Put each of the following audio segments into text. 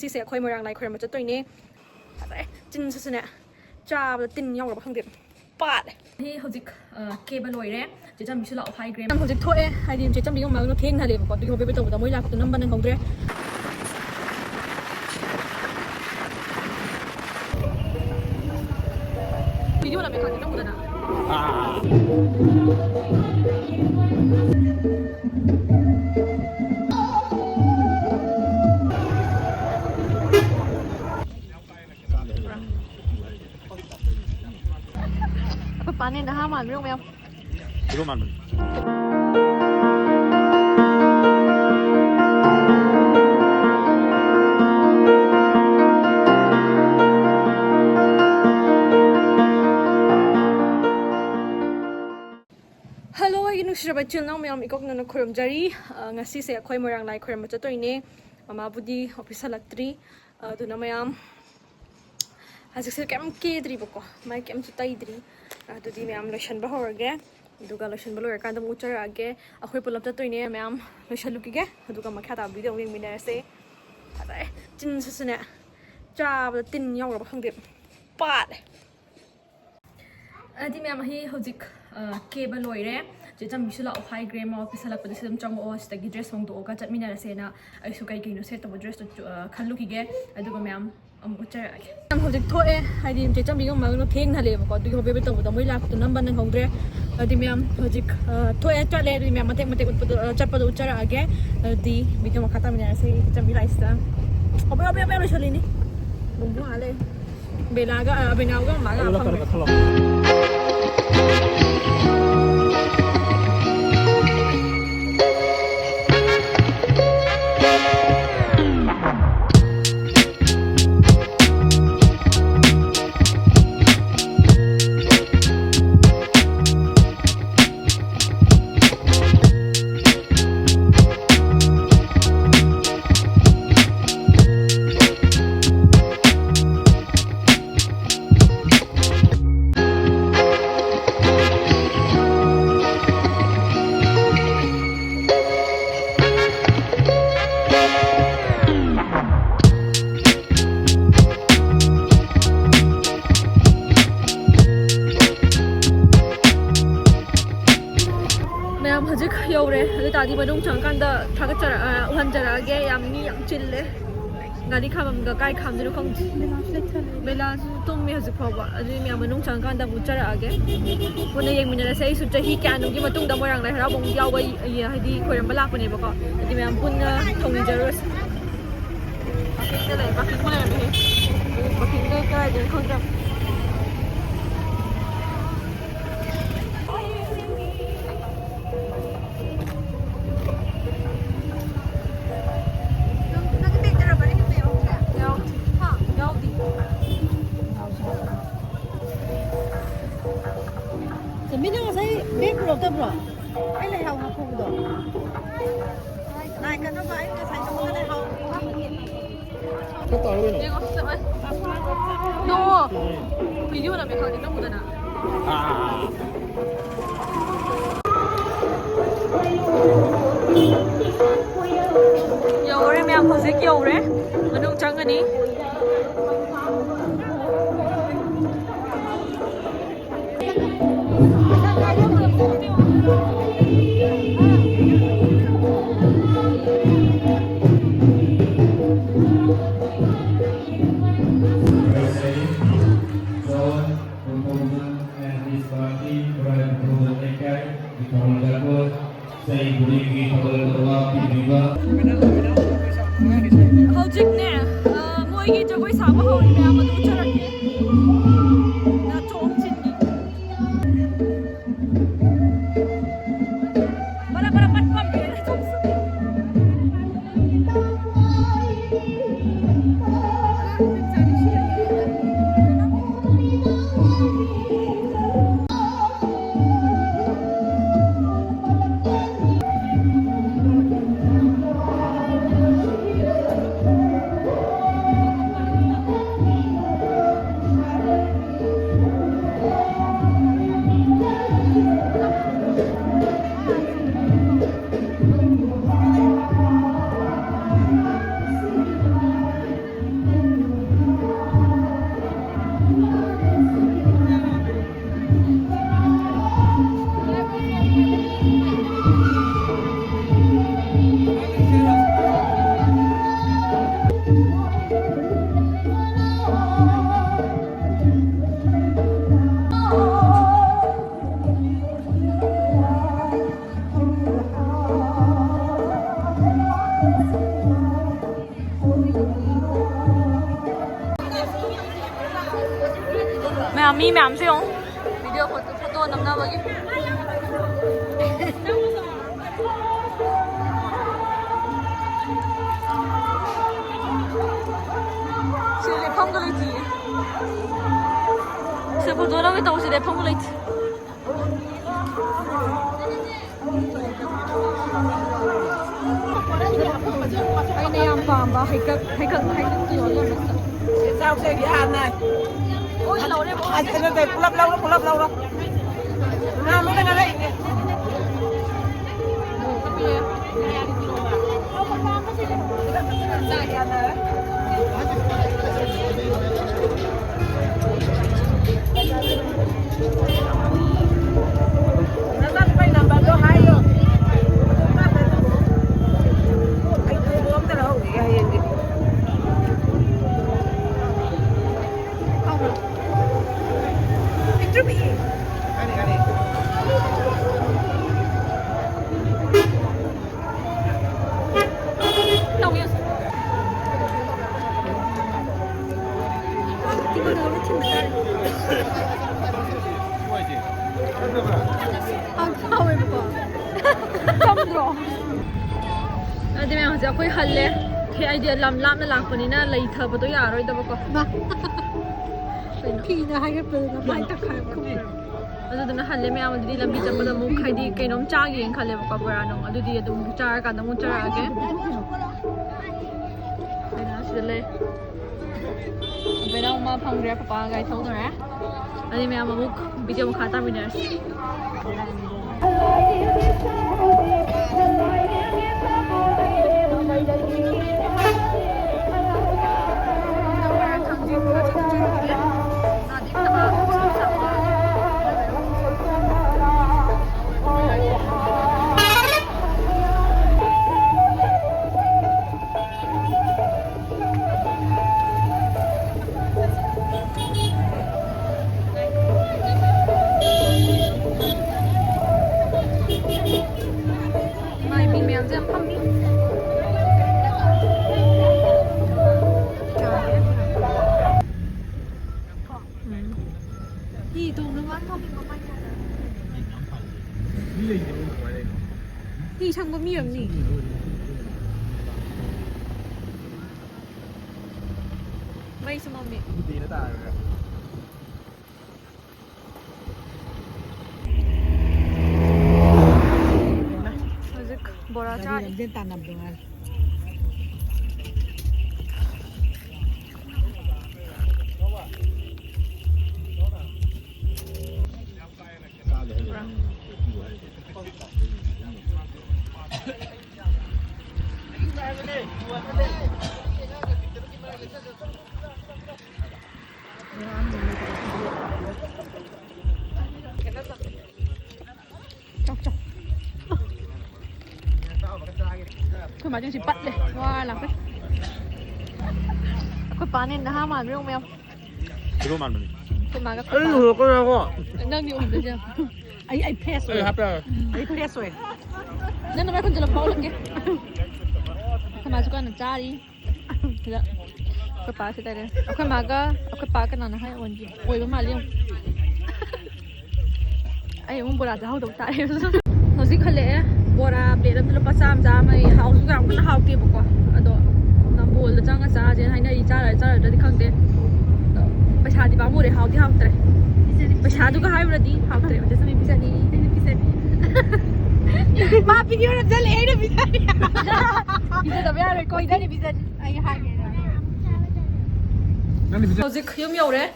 ซีเสียคอยMoirang Lai Haoraoba Chatlureอะไรจินสุดๆเนี่ยจ้าตินyaorasuข้างเดียวปาดที่เขาจิกเก็บลอยเนี่ยจะจำมิชุลเอาไพ่เกรมเขาจิกทั่วไอ้ดิมจะจำมีก็มาแล้วเพ่งทะเลก่อนที่เขาไปตัวแต่ไม่รักตัวน้ำบันของเดรวิดีโอเราไม่ทันที่ต้องพูดนะป้าเนี่ยนะ5 มันไม่รู้ไหมครับไม่รู้มันฮัลโหลยินดีต้อนรับสู่น้องMayamอีกครั้งนึงคุยจารีงั้นสิเสียคอยMoirang Lai Haoraoba Chatlureมาบุดีออฟฟิศลักตรีตัวน้องMayamอาจจะเสียแก้มเกดรีบก็ไม่แก้มจุดไตดรีตัวที่Mayamลอชันบ้าหัวแกดูการลอชันบ้าเลยการทำมุจจาระแกเอาคุยพลับตัวนี้Mayamลอชันลุกแกดูการมาแค่ตามวิดีโอวิ่งมินาเซ่อะไรจินสุดๆเนี่ยจ้าตินyaorasuข้างเดียวปาดที่Mayamให้เขาจิกเก็บลอยเนี่ยจะจำมิชุลเอาไพ่เกรมออฟฟิศลักประเดี๋ยวจังโอสแต่กิดเดรสของตัวก็จัดมินาเซ่นะไอ้สุกัยกินเสร็จตัวเดรสตัวคันลุกแกดูการMayamมุจจาระเขาจิกทั่วไอ้ดิมจะจำมีก็มาแล้วเพ่งทะเลก่อนที่เขาไปตัวแต่ไม่รักตัวน้ำบันของเดรที่Mayamเขาจิกทั่วจัดเลยที่Mayamมาเตะจัดประตูจัดอะไรแกที่วิดีโอมาคัตตามินาเซ่จำมีไลฟ์สไตล์เอาไปเลยชลินี่บุ้งบุ้งอะไรเบลาก็เบนเอาก็มาแล้วที่มาดูช่างกันแต่ถ้าก็จะวันจะแกยามนี้ยังชิลเลยงานที่ข้ามมันก็ใกล้ข้ามจะรู้คงเวลาต้องมีสิ่งพอว่าอันนี้มีมาดูช่างกันแต่บุจจาระแกวันนี้ยังมีอะไรใช้สุดจะฮิแกนนุ่งที่มาตุ้งแต่Moirang Lai Haoraobaบงยาวไปให้ดีคุยกันบ้างคนนี้บอกก็ที่Mayam punทงจารุสปักกิ่งเลยปักกิ่งเลยนี่ปักกิ่งเลยก็เดี๋ยวคงจะ对不？哎，来好好看不？来，跟着吧，这才是我来好。这到位了。这个是什么？no，video那边看你弄不得呢。啊。有人没有？好像有人，我弄张个你。เขาจิกเนี่ยมวยกี่จะไปสาวเขาเนี่ยมาดูจระเข้น่าโจมจินนี่para pat pamไปเลยจงสุด Mẹ mi mẹ siêu video photo nằm nào vậy siêu đẹp phong cái gì siêu photo đâu cái tàu siêu đẹp phong cái gì anh này ăn phàm ba hay cực kiểu như vậy sao xe cái hàng này ôi lâu đấy anh đây pull up lâu à mấy cái này Adi मैं हज़ार कोई हल है कि आइडिया लाम ना लाख पनी ना लई था बतो यार और इधर बकोพี่นะให้ก็เป็นไม่ตะขายคุ้ม अदु दना हल्ले मैं आम दी लंबी चप्पल मु खाइदी कइनोम चागे खले बको बरानो अदु दी अदु चार का दमु चारागे बेना सिले बेना मा फंगरे पापा गाय थौ दरे अदि मैं आम मु वीडियो खाता मिनर्सนี่ช่างก็มีแบบนี้ไม่สมองนี่ดีนะตาเลยบราจ้าเดินตามนำตรงนั้นคือมาจังสิปัดเลยว่าหลังไปคุณป้าเนี่ยนะฮะมาไม่รู้แมวรู้มันคุณมาก็คุณป้าก็แล้วก็นั่งอยู่ผมจะไอ้เพสเลยครับไอ้เพสเลยนั่นทำไมคุณจะละเผาหรือไงคุณมาสุกันจ้าดิแล้วคุณป้าเสร็จเลยคุณมาก็คุณป้าก็นอนให้วันจีโอ้ยก็มาเลี้ยงไอ้มึงโบราณจะเข้าตกใจเราสิคันเล่บราเปลี่ยนเป็นลูกปัสสามจ้าไม่เฮาสุกันมันเฮาเก็บกว่าอะดอน้ำบัวแล้วจ้างก็จ้าเจนให้นายจ้าเลยจะที่ข้างเต้ประชาธิปไตยมูเรเฮาที่เฮาเตะประชาธิปไตยให้ประเดี๋ยวเฮาเตะจะสมัยพิเศษมาพิธีวันจันทร์เองนะพิเศษพิเศษแบบอะไรก็ได้พิเศษไอ้ห่างเนี่ยเราจะขยมเยอะเลย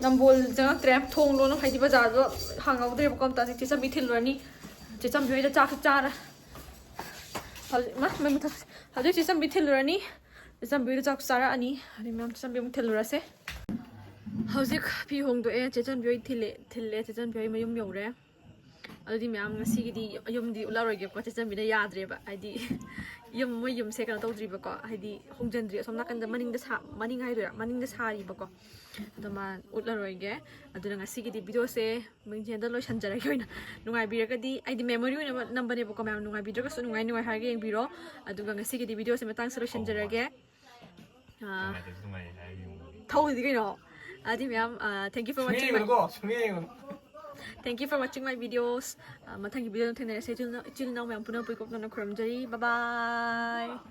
น้ำบัวจังก็เตะทงลงน้ำให้ที่ประชาธิปไตยห่างเอาเตะประกอบตาที่จะมีทิ้งเลยนี่จะจำอยู่จะจ้าจ้าละไม่มีถ้าจะจำมีทิ้งเลยนี่จะจำอยู่จะจ้าจ้าละอันนี้มันจำอยู่ทิ้งเลยสิเขาจะพี่หงตัวเองจะจำอยู่ทิ้งเลยจะจำอยู่มายุ่งเยอะเลยอันนี้แม่งสิกดียุ่งดีอุลารอยเก็บก็จะจำไม่ได้ยาดเลยแบบไอ้ดียุ่งไม่ยุ่งเสกกันต้องดีแบบก็ไอ้ดีหงจันทร์สมนักกันจะมันนิ่งจะช้ามันนิ่งให้ด้วยมันนิ่งจะช้าดีแบบก็แต่มาอุลารอยเก็บอันนี้งั้นสิกดีวิดีโอเซ่มึงเห็นตลอดฉันจะได้ก็นะนุ่งไอบีร์ก็ดีไอ้ดีเมมโมรี่เนี่ยนับเป็นแบบก็แม่นุ่งไอบีร์ก็สุดนุ่งไอหายก็ยังบีร์อันนี้งั้นสิกดีวิดีโอเซ่มาตั้งสโลฉันจะได้ก็เท่าที่กันเนาะ adi ma'am thank you for watching thank you for watching my videos mathang video thena se chil now ma'am puna pui kop na khuram jari bye bye